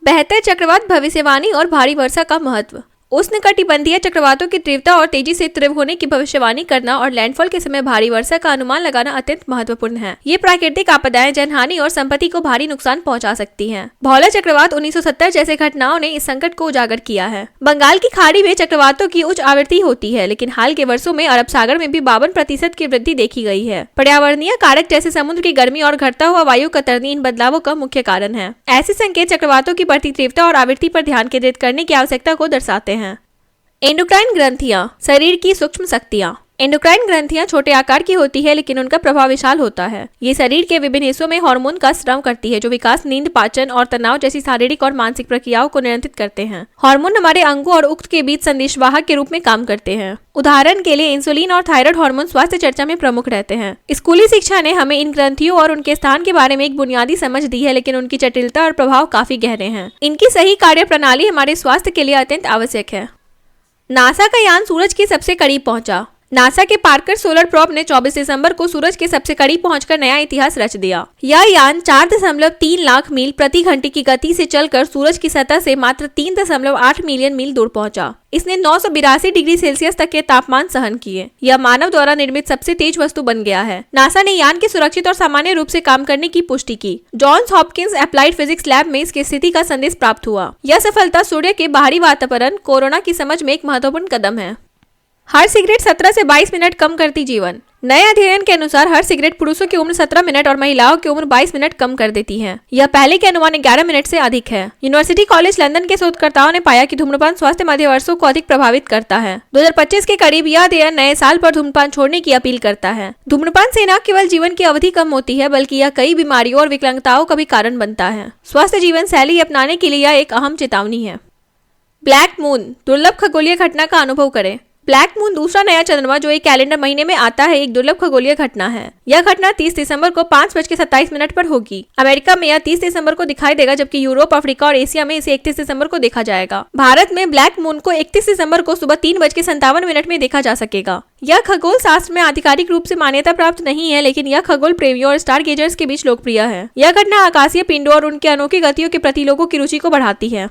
बेहतर चक्रवात भविष्यवाणी और भारी वर्षा का महत्व। उष्णकटिबंधीय चक्रवातों की तीव्रता और तेजी से तीव्र होने की भविष्यवाणी करना और लैंडफॉल के समय भारी वर्षा का अनुमान लगाना अत्यंत महत्वपूर्ण है। ये प्राकृतिक आपदाएं, जनहानि और संपत्ति को भारी नुकसान पहुंचा सकती हैं। भौला चक्रवात 1970 जैसे घटनाओं ने इस संकट को उजागर किया है। बंगाल की खाड़ी में चक्रवातों की उच्च आवृत्ति होती है, लेकिन हाल के वर्षों में अरब सागर में भी 52% की वृद्धि देखी गई है। पर्यावरणीय कारक जैसे समुद्र की गर्मी और घटता हुआ वायु कतरनी इन बदलावों का मुख्य कारण है। ऐसे संकेत चक्रवातों की बढ़ती तीव्रता और आवृत्ति पर ध्यान केंद्रित करने की आवश्यकता को दर्शाते हैं। एंडोक्राइन ग्रंथियां, शरीर की सूक्ष्म शक्तियां। एंडोक्राइन ग्रंथियां छोटे आकार की होती है, लेकिन उनका प्रभाव विशाल होता है। ये शरीर के विभिन्न हिस्सों में हार्मोन का स्राव करती है, जो विकास, नींद, पाचन और तनाव जैसी शारीरिक और मानसिक प्रक्रियाओं को नियंत्रित करते हैं। हार्मोन हमारे अंगों और उक्त के बीच संदेशवाहक के रूप में काम करते हैं। उदाहरण के लिए इंसुलिन और थायराइड हार्मोन स्वास्थ्य चर्चा में प्रमुख रहते हैं। स्कूली शिक्षा ने हमें इन ग्रंथियों और उनके स्थान के बारे में एक बुनियादी समझ दी है, लेकिन उनकी जटिलता और प्रभाव काफी गहरे हैं। इनकी सही कार्य प्रणाली हमारे स्वास्थ्य के लिए अत्यंत आवश्यक है। नासा का यान सूरज के सबसे करीब पहुंचा। नासा के पार्कर सोलर प्रोब ने 24 दिसंबर को सूरज के सबसे करीब पहुंचकर नया इतिहास रच दिया। यह यान 4.3 लाख मील प्रति घंटे की गति से चलकर सूरज की सतह से मात्र 3.8 मिलियन मील दूर पहुंचा। इसने 982 डिग्री सेल्सियस तक के तापमान सहन किए। यह मानव द्वारा निर्मित सबसे तेज वस्तु बन गया है। नासा ने यान के सुरक्षित और सामान्य रूप से काम करने की पुष्टि की। Johns Hopkins applied physics lab में इसकी स्थिति का संदेश प्राप्त हुआ। यह सफलता सूर्य के बाहरी वातावरण कोरोना की समझ में एक महत्वपूर्ण कदम है। हर सिगरेट 17 से 22 मिनट कम करती जीवन। नए अध्ययन के अनुसार हर सिगरेट पुरुषों की उम्र 17 मिनट और महिलाओं की उम्र 22 मिनट कम कर देती है। यह पहले के अनुमान 11 मिनट से अधिक है। यूनिवर्सिटी कॉलेज लंदन के शोधकर्ताओं ने पाया कि धूम्रपान स्वास्थ्य मध्यवर्षों को अधिक प्रभावित करता है। 2025 के करीब यह अध्ययन नए साल पर धूम्रपान छोड़ने की अपील करता है। धूम्रपान से न केवल जीवन की अवधि कम होती है, बल्कि यह कई बीमारियों और विकलांगताओं का भी कारण बनता है। स्वस्थ जीवन शैली अपनाने के लिए यह एक अहम चेतावनी है। ब्लैक मून, दुर्लभ खगोलीय घटना का अनुभव करें। ब्लैक मून, दूसरा नया चंद्रमा जो एक कैलेंडर महीने में आता है, एक दुर्लभ खगोलीय घटना है। यह घटना 30 दिसंबर को 5:27 पर होगी। अमेरिका में यह 30 दिसंबर को दिखाई देगा, जबकि यूरोप, अफ्रीका और एशिया में इसे 31 दिसंबर को देखा जाएगा। भारत में ब्लैक मून को 31 दिसंबर को सुबह 3:57 में देखा जा सकेगा। यह खगोल शास्त्र में आधिकारिक रूप से मान्यता प्राप्त नहीं है, लेकिन यह खगोल प्रेमियों और स्टार गेजर्स के बीच लोकप्रिय है। यह घटना आकाशीय पिंडों और उनके अनोखी गतियों के प्रति लोगों की रुचि को बढ़ाती है।